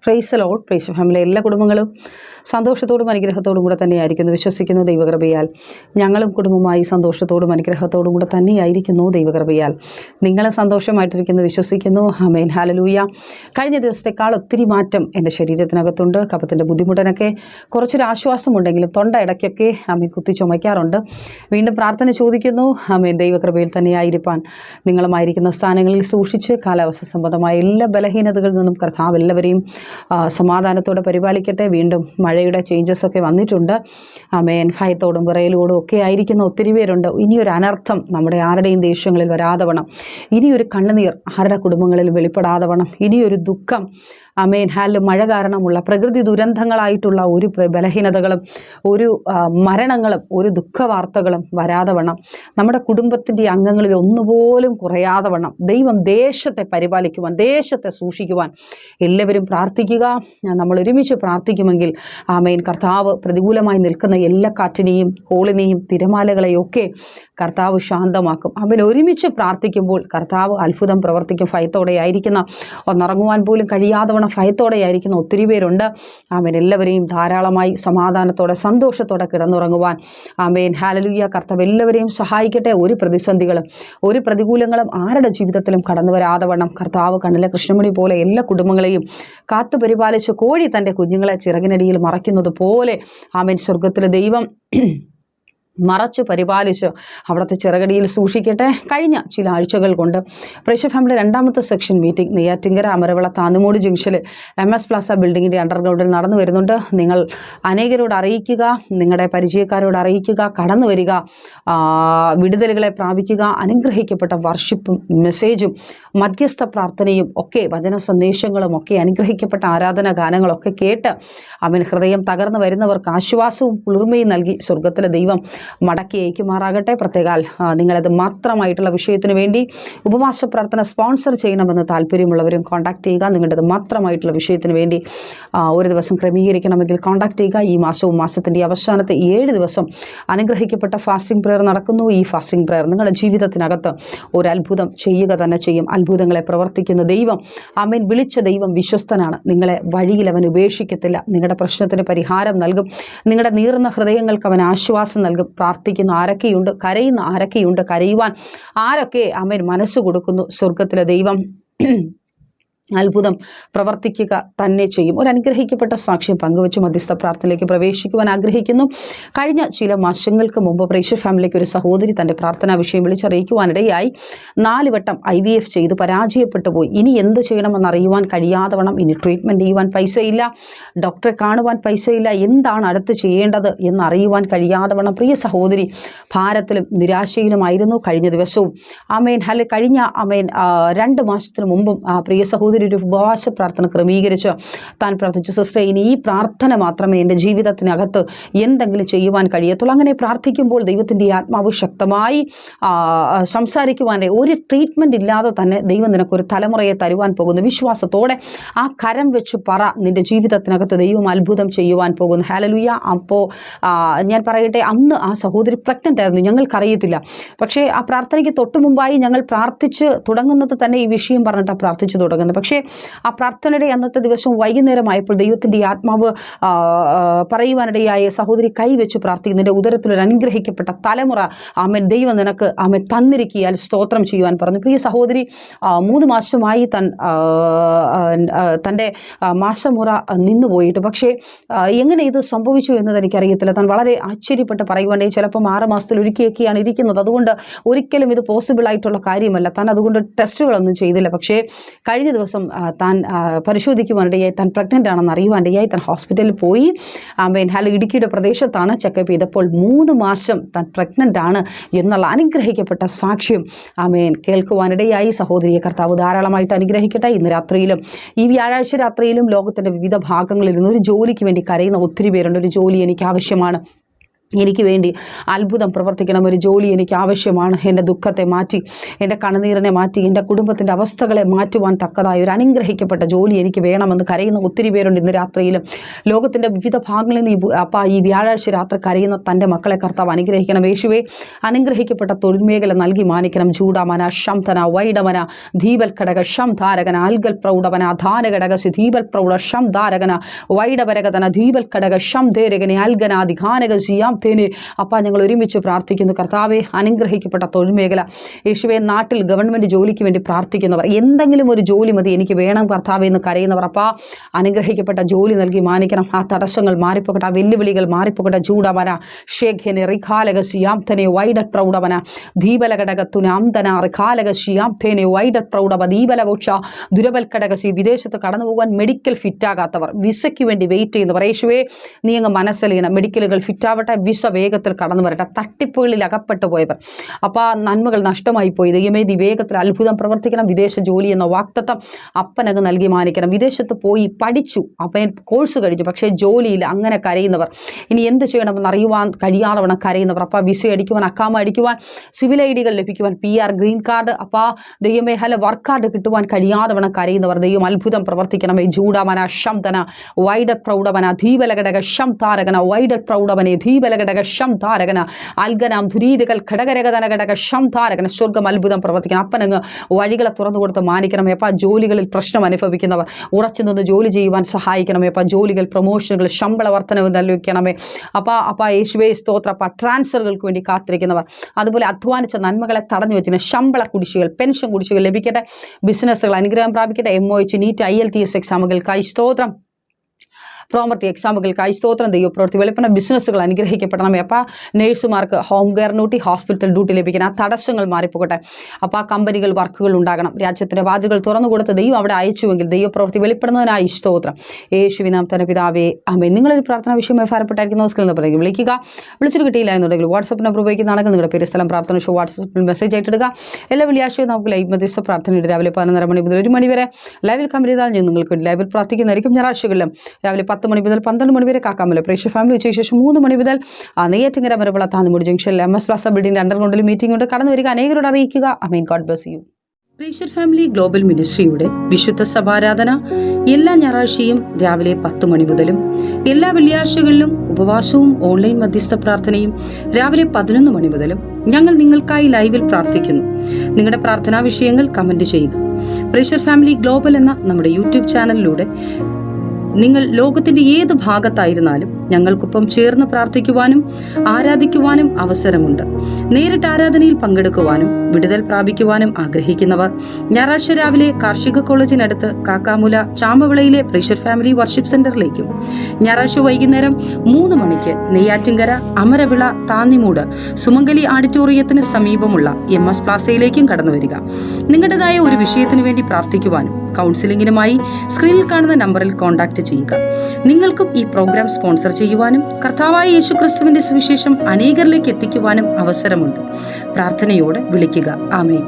Praise Lord. Price family എല്ലാ കുടുംബങ്ങളും സന്തോഷത്തോടും അനുഗ്രഹത്തോടും കൂടെ തന്നെയായിരിക്കുന്നു വിശ്വസിക്കുന്നു ദൈവകൃപയാൽ. ഞങ്ങളും കുടുംബമായി സന്തോഷത്തോടും അനുഗ്രഹത്തോടും കൂടെ തന്നെയായിരിക്കുന്നു ദൈവകൃപയാൽ. നിങ്ങൾ സന്തോഷമായിട്ടിരിക്കുന്നു വിശ്വസിക്കുന്നു. ആമേൻ. ഹല്ലേലൂയ. കഴിഞ്ഞ ദിവസത്തെക്കാൾ ഒത്തിരി മാറ്റം എൻ്റെ ശരീരത്തിനകത്തുണ്ട്. കഫത്തിൻ്റെ ബുദ്ധിമുട്ടിനൊക്കെ കുറച്ചൊരു ആശ്വാസമുണ്ടെങ്കിലും തൊണ്ട ഇടയ്ക്കൊക്കെ ആമേൻ കുത്തി ചുമയ്ക്കാറുണ്ട്. വീണ്ടും പ്രാർത്ഥന ചോദിക്കുന്നു. ആമേൻ. ദൈവകൃപയിൽ തന്നെയായിരിക്കാൻ നിങ്ങളുമായിരിക്കുന്ന സ്ഥാനങ്ങളിൽ സൂക്ഷിച്ച് കാലാവസ്ഥ സംബന്ധമായ എല്ലാ ബലഹീനതകളിൽ നിന്നും കർത്താവ് എല്ലാവരെയും സമാധാനത്തോടെ പരിപാലിക്കട്ടെ. വീണ്ടും മഴയുടെ ചേഞ്ചസ് ഒക്കെ വന്നിട്ടുണ്ട്. ആമേൻ. ഭയത്തോടും വിറയലോടും ഒക്കെ ആയിരിക്കുന്ന ഒത്തിരി പേരുണ്ട്. ഇനിയൊരു അനർത്ഥം നമ്മുടെ ആരുടെയും ദേശങ്ങളിൽ വരാതെ വണ്ണം, ഇനിയൊരു കണ്ണുനീർ ആരുടെ കുടുംബങ്ങളിൽ വെളിപ്പെടാതെ വണ്ണം, ഇനിയൊരു ദുഃഖം ആമേൻ മഴ കാരണമുള്ള പ്രകൃതി ദുരന്തങ്ങളായിട്ടുള്ള ഒരു ബലഹീനതകളും ഒരു മരണങ്ങളും ഒരു ദുഃഖവാർത്തകളും വരാതെ വണ്ണം, നമ്മുടെ കുടുംബത്തിൻ്റെ അംഗങ്ങളിൽ ഒന്നുപോലും കുറയാതെ വണ്ണം ദൈവം ദേശത്തെ പരിപാലിക്കുവാൻ, ദേശത്തെ സൂക്ഷിക്കുവാൻ എല്ലാവരും പ്രാർത്ഥിക്കുക. നമ്മൾ ഒരുമിച്ച് പ്രാർത്ഥിക്കുമെങ്കിൽ ആമേൻ കർത്താവ് പ്രതികൂലമായി നിൽക്കുന്ന എല്ലാ കാറ്റിനെയും കോളിനെയും തിരമാലകളെയും ഒക്കെ കർത്താവ് ശാന്തമാക്കും. അവൻ ഒരുമിച്ച് പ്രാർത്ഥിക്കുമ്പോൾ കർത്താവ് അത്ഭുതം പ്രവർത്തിക്കും. ഭയത്തോടെ ആയിരിക്കുന്ന ഒന്നിറങ്ങുവാൻ പോലും കഴിയാതെ ഭയത്തോടെ ആയിരിക്കുന്ന ഒത്തിരി പേരുണ്ട്. ആമേൻ. എല്ലാവരെയും ധാരാളമായി സമാധാനത്തോടെ സന്തോഷത്തോടെ കിടന്നുറങ്ങുവാൻ ആമേൻ. ഹല്ലേലൂയ. കർത്താവ് എല്ലാവരെയും സഹായിക്കട്ടെ. ഒരു പ്രതിസന്ധികളും ഒരു പ്രതികൂലങ്ങളും ആരുടെ ജീവിതത്തിലും കടന്നു വരാതെ വണ്ണം കർത്താവ് കണ്ണിലെ കൃഷ്ണമണി പോലെ എല്ലാ കുടുംബങ്ങളെയും കാത്തു പരിപാലിച്ച് കോഴി തൻ്റെ കുഞ്ഞുങ്ങളെ ചിറകിനടിയിൽ മറയ്ക്കുന്നത് പോലെ ആമേൻ സ്വർഗത്തിലെ ദൈവം മറച്ചു പരിപാലിച്ച് അവിടുത്തെ ചിറകടിയിൽ സൂക്ഷിക്കട്ടെ. കഴിഞ്ഞ ചില ആഴ്ചകൾ കൊണ്ട് പ്രേക്ഷ ഫാമിലി രണ്ടാമത്തെ സെക്ഷൻ മീറ്റിംഗ് നെയ്യാറ്റിങ്കര അമരവിള താന്നുമൂട് ജംഗ്ഷനിൽ MS പ്ലാസ ബിൽഡിങ്ങിൻ്റെ അണ്ടർഗ്രൗണ്ടിൽ നടന്നു വരുന്നുണ്ട്. നിങ്ങൾ അനേകരോട് അറിയിക്കുക, നിങ്ങളുടെ പരിചയക്കാരോട് അറിയിക്കുക, കടന്നു വരിക, വിടുതലുകളെ പ്രാപിക്കുക. അനുഗ്രഹിക്കപ്പെട്ട വർഷിപ്പും മെസ്സേജും മധ്യസ്ഥ പ്രാർത്ഥനയും ഒക്കെ വചന സന്ദേശങ്ങളും ഒക്കെ അനുഗ്രഹിക്കപ്പെട്ട ആരാധനാ ഗാനങ്ങളൊക്കെ കേട്ട് അവൻ ഹൃദയം തകർന്നു വരുന്നവർക്ക് ആശ്വാസവും കുളിർമയും നൽകി സ്വർഗത്തിലെ ദൈവം മടക്കി അയക്കുമാറാകട്ടെ. പ്രത്യേകാൽ നിങ്ങളത് മാത്രമായിട്ടുള്ള വിഷയത്തിന് വേണ്ടി ഉപവാസ പ്രാർത്ഥന സ്പോൺസർ ചെയ്യണമെന്ന് താല്പര്യമുള്ളവരും കോൺടാക്ട് ചെയ്യുക. നിങ്ങളുടേത് മാത്രമായിട്ടുള്ള വിഷയത്തിന് വേണ്ടി ഒരു ദിവസം ക്രമീകരിക്കണമെങ്കിൽ കോൺടാക്ട് ചെയ്യുക. ഈ മാസവും മാസത്തിൻ്റെ അവസാനത്തെ 7 ദിവസം അനുഗ്രഹിക്കപ്പെട്ട ഫാസ്റ്റിംഗ് പ്രെയർ നടക്കുന്നു. ഈ ഫാസ്റ്റിംഗ് പ്രെയർ നിങ്ങളുടെ ജീവിതത്തിനകത്ത് ഒരു അത്ഭുതം ചെയ്യുക തന്നെ ചെയ്യും. അത്ഭുതങ്ങളെ പ്രവർത്തിക്കുന്ന ദൈവം ആമേൻ. വിളിച്ച ദൈവം വിശ്വസ്തനാണ്. നിങ്ങളെ വഴിയിൽ അവൻ ഉപേക്ഷിക്കത്തില്ല. നിങ്ങളുടെ പ്രശ്നത്തിന് പരിഹാരം നൽകും. നിങ്ങളുടെ നീറുന്ന ഹൃദയങ്ങൾക്ക് അവൻ ആശ്വാസം നൽകും. പ്രാർത്ഥിക്കുന്ന ആരൊക്കെയുണ്ട്, കരയുന്ന ആരൊക്കെയുണ്ട്, കരയുവാൻ ആരൊക്കെ ആമേൻ മനസ്സ് കൊടുക്കുന്നു, സ്വർഗത്തിലെ ദൈവം അത്ഭുതം പ്രവർത്തിക്കുക തന്നെ ചെയ്യും. ഒരു അനുഗ്രഹിക്കപ്പെട്ട സാക്ഷ്യം പങ്കുവച്ച് മധ്യസ്ഥ പ്രാർത്ഥനയിലേക്ക് പ്രവേശിക്കുവാൻ ആഗ്രഹിക്കുന്നു. കഴിഞ്ഞ ചില മാസങ്ങൾക്ക് മുമ്പ് പ്രേക്ഷ ഫാമിലിക്ക് ഒരു സഹോദരി തൻ്റെ പ്രാർത്ഥനാ വിഷയം വിളിച്ചറിയിക്കുവാനിടയായി. 4 വട്ടം IVF ചെയ്ത് പരാജയപ്പെട്ടു പോയി. ഇനി എന്ത് ചെയ്യണമെന്ന് അറിയുവാൻ കഴിയാതെ വണ്ണം, ഇനി ട്രീറ്റ്മെൻറ്റ് ചെയ്യുവാൻ പൈസയില്ല, ഡോക്ടറെ കാണുവാൻ പൈസയില്ല, എന്താണ് അടുത്ത് ചെയ്യേണ്ടത് എന്നറിയുവാൻ കഴിയാതെ വണ്ണം പ്രിയ സഹോദരി ഭാരത്തിലും നിരാശയിലുമായിരുന്നു കഴിഞ്ഞ ദിവസവും. ആമേൻ. കഴിഞ്ഞ ആമേൻ 2 മാസത്തിന് മുമ്പും പ്രിയ സഹോദരി ഒരു ഉപവാസ പ്രാർത്ഥന ക്രമീകരിച്ച് താൻ പ്രാർത്ഥിച്ചു. സിസ്റ്റർ, ഇനി ഈ പ്രാർത്ഥന മാത്രമേ എൻ്റെ ജീവിതത്തിനകത്ത് എന്തെങ്കിലും ചെയ്യുവാൻ കഴിയത്തുള്ളൂ. അങ്ങനെ പ്രാർത്ഥിക്കുമ്പോൾ ദൈവത്തിൻ്റെ ആത്മാവ് ശക്തമായി സംസാരിക്കുവാൻ, ഒരു ട്രീറ്റ്മെൻറ്റ് ഇല്ലാതെ തന്നെ ദൈവം നിനക്കൊരു തലമുറയെ തരുവാൻ പോകുന്നു. വിശ്വാസത്തോടെ ആ കരം വെച്ച് പറ, നിൻ്റെ ജീവിതത്തിനകത്ത് ദൈവം അത്ഭുതം ചെയ്യുവാൻ പോകുന്നു. ഹല്ലേലൂയ. അപ്പോൾ ഞാൻ പറയട്ടെ, അന്ന് ആ സഹോദരി പ്രഗ്നൻ്റ് ആയിരുന്നു. ഞങ്ങൾക്കറിയത്തില്ല. പക്ഷേ ആ പ്രാർത്ഥനയ്ക്ക് തൊട്ട് മുമ്പായി ഞങ്ങൾ പ്രാർത്ഥിച്ച് തുടങ്ങുന്നത് തന്നെ ഈ വിഷയം പറഞ്ഞിട്ടാണ് പ്രാർത്ഥിച്ചു തുടങ്ങുന്നത്. പക്ഷേ ആ പ്രാർത്ഥനയുടെ അന്നത്തെ ദിവസം വൈകുന്നേരമായപ്പോൾ ദൈവത്തിൻ്റെ ആത്മാവ് പറയുവാനിടയായ സഹോദരി കൈവച്ച് പ്രാർത്ഥിക്കുന്നതിൻ്റെ ഉദരത്തിലൊരു അനുഗ്രഹിക്കപ്പെട്ട തലമുറ ആമേൻ ദൈവം നിനക്ക് ആമേൻ തന്നിരിക്കിയാൽ സ്തോത്രം ചെയ്യുവാൻ പറഞ്ഞു. പ്രിയ സഹോദരി 3 മാസമായി തൻ്റെ മാസമുറ നിന്നുപോയിട്ട്, പക്ഷേ എങ്ങനെ ഇത് സംഭവിച്ചു എന്നത് എനിക്കറിയത്തില്ല. താൻ വളരെ ആശ്ചര്യപ്പെട്ട് പറയുവാനേ, ചിലപ്പം 6 മാസത്തിൽ ഒരിക്കലൊക്കെയാണ് ഇരിക്കുന്നത്, അതുകൊണ്ട് ഒരിക്കലും ഇത് പോസിബിൾ ആയിട്ടുള്ള കാര്യമല്ല. താൻ അതുകൊണ്ട് ടെസ്റ്റുകളൊന്നും ചെയ്തില്ല. പക്ഷേ കഴിഞ്ഞ ദിവസം താൻ പരിശോധിക്കുവാനിടയായി താൻ പ്രഗ്നൻ്റ് ആണെന്ന് അറിയുവാനിടയായി താൻ ഹോസ്പിറ്റലിൽ പോയി. ആമേൻ. ഇടുക്കിയുടെ പ്രദേശത്താണ് ചെക്കപ്പ് ചെയ്തപ്പോൾ 3 മാസം താൻ പ്രഗ്നൻ്റ് ആണ് എന്നുള്ള അനുഗ്രഹിക്കപ്പെട്ട സാക്ഷ്യം ആമേൻ കേൾക്കുവാനിടയായി. സഹോദരിയെ കർത്താവ് ധാരാളമായിട്ട് അനുഗ്രഹിക്കട്ടെ. ഇന്ന് രാത്രിയിലും ഈ വ്യാഴാഴ്ച രാത്രിയിലും ലോകത്തിൻ്റെ വിവിധ ഭാഗങ്ങളിൽ നിന്ന് ഒരു ജോലിക്ക് വേണ്ടി കരയുന്ന ഒത്തിരി പേരുണ്ട്. ഒരു ജോലി എനിക്ക് ആവശ്യമാണ്, എനിക്ക് വേണ്ടി അത്ഭുതം പ്രവർത്തിക്കണം. ഒരു ജോലി എനിക്ക് ആവശ്യമാണ്. എൻ്റെ ദുഃഖത്തെ മാറ്റി, എൻ്റെ കണ്ണുനീരിനെ മാറ്റി, എൻ്റെ കുടുംബത്തിൻ്റെ അവസ്ഥകളെ മാറ്റുവാൻ തക്കതായ ഒരു അനുഗ്രഹിക്കപ്പെട്ട ജോലി എനിക്ക് വേണമെന്ന് കരയുന്ന ഒത്തിരി പേരുണ്ട്. ഇന്ന് രാത്രിയിലും ലോകത്തിൻ്റെ വിവിധ ഭാഗങ്ങളിൽ നിന്ന് ഈ വ്യാഴാഴ്ച രാത്രി കരയുന്ന തൻ്റെ മക്കളെ കർത്താവ് അനുഗ്രഹിക്കണം. യേശുവെ, അനുഗ്രഹിക്കപ്പെട്ട തൊഴിൽ മേഖല നൽകി മാനിക്കണം. ജൂഡമന ശംതന വൈഡമന ധീബൽഘടക ശം ധാരകന അൽഗൽ പ്രൗഢവന ധാനഘടക ധീബൽ പ്രൗഢ ശം ധാരകന വൈഡവരകതന ധീബൽഘടക ശം ധേരകനെ അൽഗനാദി ഘാനക ജിയാം തേനെ. അപ്പാ, ഞങ്ങൾ ഒരുമിച്ച് പ്രാർത്ഥിക്കുന്നു. കർത്താവെ, അനുഗ്രഹിക്കപ്പെട്ട തൊഴിൽ മേഖല. യേശുവെ, നാട്ടിൽ ഗവൺമെൻറ് ജോലിക്ക് വേണ്ടി പ്രാർത്ഥിക്കുന്നവർ, എന്തെങ്കിലും ഒരു ജോലി മതി എനിക്ക് വേണം കർത്താവെ എന്ന് കരയുന്നവർ, അപ്പാ അനുഗ്രഹിക്കപ്പെട്ട ജോലി നൽകി മാനിക്കണം. ആ തടസ്സങ്ങൾ മാറിപ്പോകട്ടെ, ആ വെല്ലുവിളികൾ മാറിപ്പോകട്ടെ. ജൂഡവന ഷേഖ്യനെ റിഖാലക ശിയാംതനെ വൈഡ പ്രൗഢവന ദീപലഘടകത്തുന അംതന റിഖാലക ശിയാംതേനെ വൈഡ പ്രൗഢവ ദീപലവോക്ഷ ദുരബൽഘടകശി. വിദേശത്ത് കടന്നു പോകാൻ മെഡിക്കൽ ഫിറ്റാകാത്തവർ, വിസയ്ക്ക് വേണ്ടി വെയിറ്റ് ചെയ്യുന്നവർ, യേശുവെ നീ അങ്ങ് മനസ്സലിയണം. മെഡിക്കലുകൾ ഫിറ്റാവട്ടെ, വിസ വേഗത്തിൽ കടന്നു വരട്ടെ. തട്ടിപ്പുകളിൽ അകപ്പെട്ടു പോയവർ, അപ്പോൾ നന്മകൾ നഷ്ടമായി പോയി, ദൈവമേ നീ വേഗത്തിൽ അത്ഭുതം പ്രവർത്തിക്കണം. വിദേശ ജോലി എന്ന വാക്തത്വം അപ്പനങ്ങ് നൽകി മാനിക്കണം. വിദേശത്ത് പോയി പഠിച്ചു, അപ്പൻ കോഴ്സ് കഴിഞ്ഞു, പക്ഷേ ജോലിയിൽ അങ്ങനെ കരയുന്നവർ, ഇനി എന്ത് ചെയ്യണമെന്ന് അറിയുവാൻ കഴിയാതവണ്ണം കരയുന്നവർ, അപ്പോൾ വിസ അടിക്കുവാൻ, അക്കാമ അടിക്കുവാൻ, സിവിൽ ഐഡികൾ ലഭിക്കുവാൻ, PR ഗ്രീൻ കാർഡ്, അപ്പോൾ ദൈവമേ വർക്ക് കാർഡ് കിട്ടുവാൻ കഴിയാതവണ്ണം കരയുന്നവർ, ദൈവം അത്ഭുതം പ്രവർത്തിക്കണമേ. ജൂഡമന ശംതന വൈഡ പ്രൗഢവന ധീബലഘടക ശം താരകന വൈഡ പ്രൗഢവനെ ധീബലഘടക ശം താരകന അൽഗനാം ധുരീതികൾ ഘടകരകതന ഘടക ശം താരകന. സ്വർഗം അത്ഭുതം പ്രവർത്തിക്കണം. അപ്പനങ്ങ് വഴികളെ തുറന്നു കൊടുത്ത് മാനിക്കണമേ. അപ്പോൾ ജോലികളിൽ പ്രശ്നം അനുഭവിക്കുന്നവർ ഉറച്ചു നിന്ന് ജോലി ചെയ്യുവാൻ സഹായിക്കണമേ. അപ്പോൾ ജോലികൾ, പ്രൊമോഷനുകൾ, ശമ്പള വർധനവ് നൽകിക്കണമേ. അപ്പോൾ യേശുവേ സ്തോത്ര. അപ്പോൾ ട്രാൻസ്ഫറുകൾക്ക് വേണ്ടി കാത്തിരിക്കുന്നവർ, അതുപോലെ അധ്വാനിച്ച നന്മകളെ തടഞ്ഞു വെച്ചിന് ശമ്പള കുടിശ്ശികൾ, പെൻഷൻ കുടിശ്ശികൾ ലഭിക്കട്ടെ. ബിസിനസ്സുകൾ അനുഗ്രഹം പ്രാപിക്കട്ടെ. MOH, NEET, IELTS എക്സാമുകൾക്കായി സ്തോത്രം. പ്രോമർട്ടി എക്സാമുകൾക്കായി സ്തോത്രം. ദൈവപ്രവൃത്തി വെളിപ്പെടുന്ന ബിസിനസ്സുകൾ അനുഗ്രഹിക്കപ്പെടണമേ. അപ്പോൾ നേഴ്സുമാർക്ക് home care duty, hospital duty ലഭിക്കണം. ആ തടസ്സങ്ങൾ മാറിപ്പോകട്ടെ. അപ്പോൾ ആ കമ്പനികൾ, വർക്കുകൾ ഉണ്ടാകണം. രാജ്യത്തിൻ്റെ വാതിലുകൾ തുറന്നു കൊടുത്ത് ദൈവം അവിടെ അയച്ചുവെങ്കിൽ ദൈവപ്രവൃത്തി വെളിപ്പെടുന്നതിനായി സ്തോത്രം. യേശുവിൻ നാമത്തിൽ പിതാവേ, ആമേൻ. നിങ്ങളൊരു പ്രാർത്ഥന വിഷയമായി ഭാരപ്പെട്ടായിരിക്കുന്ന സ്കൂളിൽ നിന്ന് വിളിക്കുക. വിളിച്ചിട്ട് കിട്ടിയില്ല എന്നുണ്ടെങ്കിൽ വാട്സപ്പ് നമ്പർ ഉപയോഗിക്കുന്നതാണെങ്കിൽ നിങ്ങളുടെ പേര്, സ്ഥലം, പ്രാർത്ഥന ഷോ വാട്സപ്പിൽ മെസ്സേജ് ആയിട്ടിടുക. എല്ലാ വെള്ളിയാഴ്ചയും നമുക്ക് ലൈവ് മധ്യസ്ഥ പ്രാർത്ഥനയുടെ രാവിലെ 11:30 മണി മുതൽ 1 മണി വരെ ലൈവിൽ കമ്പനി ചെയ്താൽ ഞാൻ നിങ്ങൾക്ക് ലൈവിൽ പ്രാർത്ഥിക്കുന്നതായിരിക്കും. ഞായറാഴ്ചകളിലും രാവിലെ 10 മണി മുതൽ 12 മണി വരെ കാക്കാമല പ്രേക്ഷ ഫാമിലി ഉച്ചയ്ക്ക് ശേഷം 3 മണി മുതൽ നെയ്യാറ്റിങ്കര വരെയുള്ള താന്നുമുടി ജംഗ്ഷനിൽ MS പ്ലാസ ബിൽഡിംഗ് അണ്ടർഗ്രൗണ്ടിൽ മീറ്റിംഗ് ഉണ്ട്. കടന്നു വരിക, അനേകരോട് അറിയിക്കുക. ആമേൻ. God bless you. പ്രേക്ഷർ ഫാമിലി ഗ്ലോബൽ മിനിസ്ട്രിയുടെ വിശുദ്ധ സഭാരാധന എല്ലാ ഞായറാഴ്ചയും രാവിലെ 10 മണി മുതലും എല്ലാ വെള്ളിയാഴ്ചകളിലും ഉപവാസവും ഓൺലൈൻ മധ്യസ്ഥ പ്രാർത്ഥനയും രാവിലെ 11 മണി മുതലും ഞങ്ങൾ നിങ്ങൾക്കായി ലൈവിൽ പ്രാർത്ഥിക്കുന്നു. നിങ്ങളുടെ പ്രാർത്ഥനാ വിഷയങ്ങൾ കമന്റ് ചെയ്യുക. പ്രേക്ഷർ ഫാമിലി ഗ്ലോബൽ എന്ന നമ്മുടെ യൂട്യൂബ് ചാനലിലൂടെ നിങ്ങൾ ലോകത്തിൻ്റെ ഏത് ഭാഗത്തായിരുന്നാലും ഞങ്ങൾക്കൊപ്പം ചേർന്ന് പ്രാർത്ഥിക്കുവാനും ആരാധിക്കുവാനും അവസരമുണ്ട്. നേരിട്ട് ആരാധനയിൽ പങ്കെടുക്കുവാനും വിടുതൽ പ്രാപിക്കുവാനും ആഗ്രഹിക്കുന്നവർ ഞായറാഴ്ച രാവിലെ കാർഷിക കോളേജിനടുത്ത് കാക്കാമുല ചാമ്പവിളയിലെ പ്രേക്ഷർ ഫാമിലി വർഷിപ്പ് സെന്ററിലേക്കും ഞായറാഴ്ച വൈകുന്നേരം 3 മണിക്ക് നെയ്യാറ്റിങ്കര അമരവിള താന്നിമൂട് സുമംഗലി ഓഡിറ്റോറിയത്തിന് സമീപമുള്ള MS പ്ലാസയിലേക്കും കടന്നു വരിക. നിങ്ങളുടേതായ ഒരു വിഷയത്തിന് വേണ്ടി പ്രാർത്ഥിക്കുവാനും കൗൺസിലിംഗിനുമായി സ്ക്രീനിൽ കാണുന്ന നമ്പറിൽ കോൺടാക്ട് ചെയ്യുക. നിങ്ങൾക്കും ഈ പ്രോഗ്രാം സ്പോൺസർ ചെയ്യുവാനും കർത്താവായ യേശുക്രിസ്തുവിന്റെ സുവിശേഷം അനേകരിലേക്ക് എത്തിക്കുവാനും അവസരമുണ്ട്. പ്രാർത്ഥനയോടെ വിളിക്കുക. ആമേൻ.